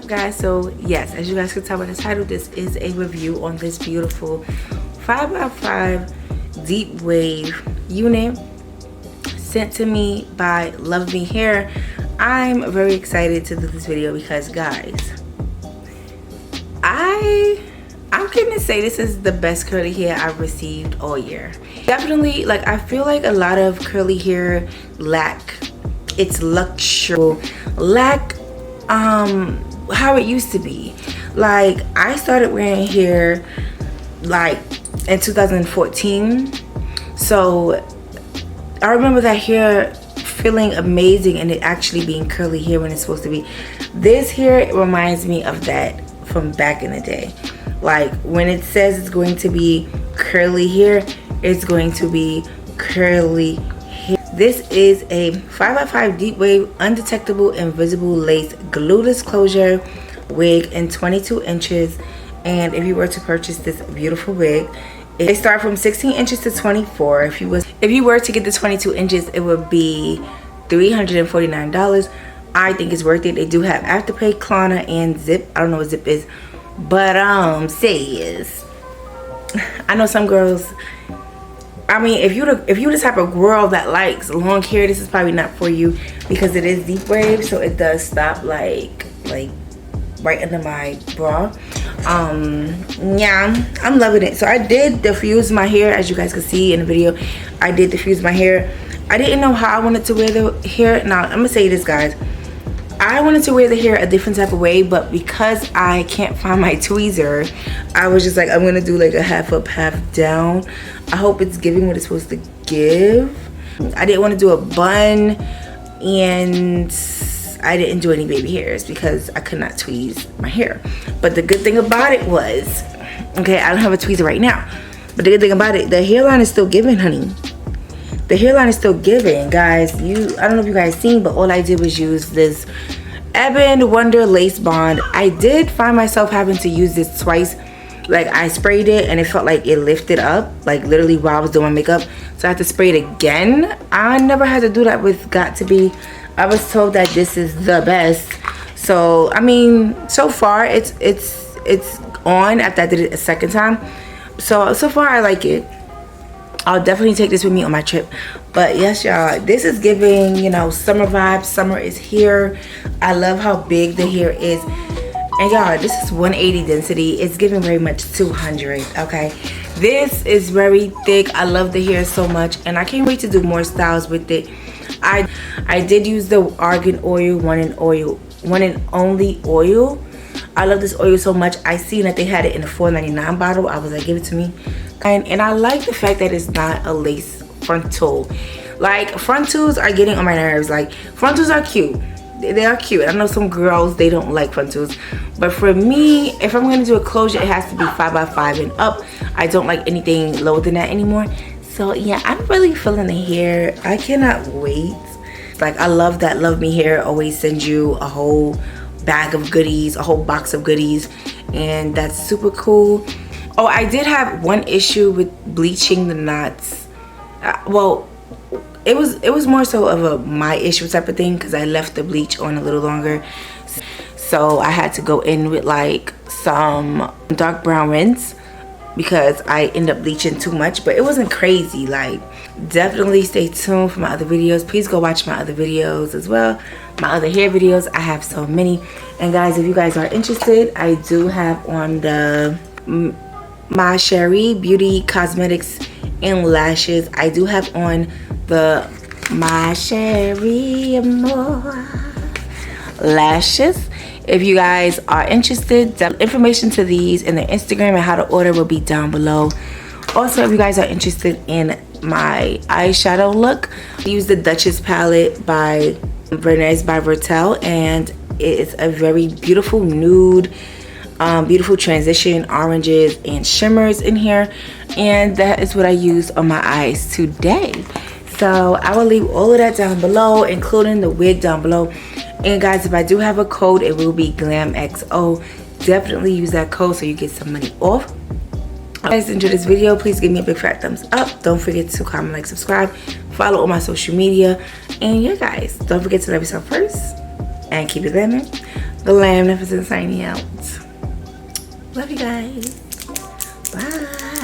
Guys, so yes, as you guys can tell by the title, this is a review on this beautiful 5x5 deep wave unit sent to me by LUVME Hair. I'm very excited to do this video because, guys, I'm gonna say this is the best curly hair I've received all year. Definitely, like, I feel like a lot of curly hair lack its luxury, lack how it used to be. Like, I started wearing hair like in 2014, so I remember that hair feeling amazing and it actually being curly hair when it's supposed to be. This hair reminds me of that from back in the day. Like, when it says it's going to be curly hair, it's going to be curly hair. This is a 5x5 deep wave undetectable invisible lace glueless closure wig in 22 inches. And if you were to purchase this beautiful wig, it starts from 16 inches to 24. If you were to get the 22 inches, it would be $349. I think it's worth it. They do have Afterpay, Klarna, and Zip. I don't know what Zip is, but says, I know some girls, I mean, if you're the type of girl that likes long hair, this is probably not for you because it is deep wave, so it does stop like right under my bra. Yeah, I'm loving it. So I did diffuse my hair, as you guys can see in the video. I did diffuse my hair. I didn't know how I wanted to wear the hair. Now, I'm gonna say this, guys. I wanted to wear the hair a different type of way, but because I can't find my tweezer, I was just like, I'm gonna do like a half up, half down. I hope it's giving what it's supposed to give. I didn't want to do a bun, and I didn't do any baby hairs because I could not tweeze my hair. But the good thing about it was, okay, I don't have a tweezer right now, but the good thing about it, the hairline is still giving, honey. The hairline is still giving, guys. I don't know if you guys seen, but all I did was use this Ebon Wonder Lace Bond. I did find myself having to use this twice. Like, I sprayed it and it felt like it lifted up, like literally while I was doing my makeup. So I had to spray it again. I never had to do that with Got To Be. I was told that this is the best. So I mean, so far it's on after I did it a second time. So far I like it. I'll definitely take this with me on my trip. But yes, y'all, this is giving, you know, summer vibes. Summer is here. I love how big the hair is. And y'all, this is 180 density. It's giving very much 200, okay? This is very thick. I love the hair so much, and I can't wait to do more styles with it. I did use the argan oil, one and only oil. I love this oil so much. I seen that they had it in a $4.99 bottle. I was like, give it to me. And I like the fact that it's not a lace frontal. Like, frontals are getting on my nerves. Like, frontals are cute. They are cute. I know some girls, they don't like frontals, but for me, if I'm going to do a closure, it has to be 5x5 and up. I don't like anything lower than that anymore. So yeah, I'm really feeling the hair. I cannot wait. Like, I love that Love Me Hair always sends you a whole bag of goodies, a whole box of goodies, and that's super cool. Oh, I did have one issue with bleaching the knots. Well, it was more so of a my issue type of thing, because I left the bleach on a little longer. So I had to go in with like some dark brown rinse because I ended up bleaching too much, but it wasn't crazy. Like, definitely stay tuned for my other videos. Please go watch my other videos as well, my other hair videos. I have so many. And guys, if you guys are interested, I do have on the My Sherry Beauty Cosmetics and Lashes. I do have on the My Sherry Amore lashes. If you guys are interested, the information to these and the Instagram and how to order will be down below. Also, if you guys are interested in my eyeshadow look, I use the Duchess palette by Vernez by Vertel, and it is a very beautiful nude, beautiful transition oranges and shimmers in here, and that is what I use on my eyes today. So I will leave all of that down below, including the wig down below. And guys, if I do have a code, it will be GlamXO. Definitely use that code so you get some money off. If you guys enjoyed this video, please give me a big fat thumbs up. Don't forget to comment, like, subscribe, follow all my social media, and yeah guys, don't forget to love yourself first and keep it glamming. GlamNefercent signing out. Love you guys. Bye.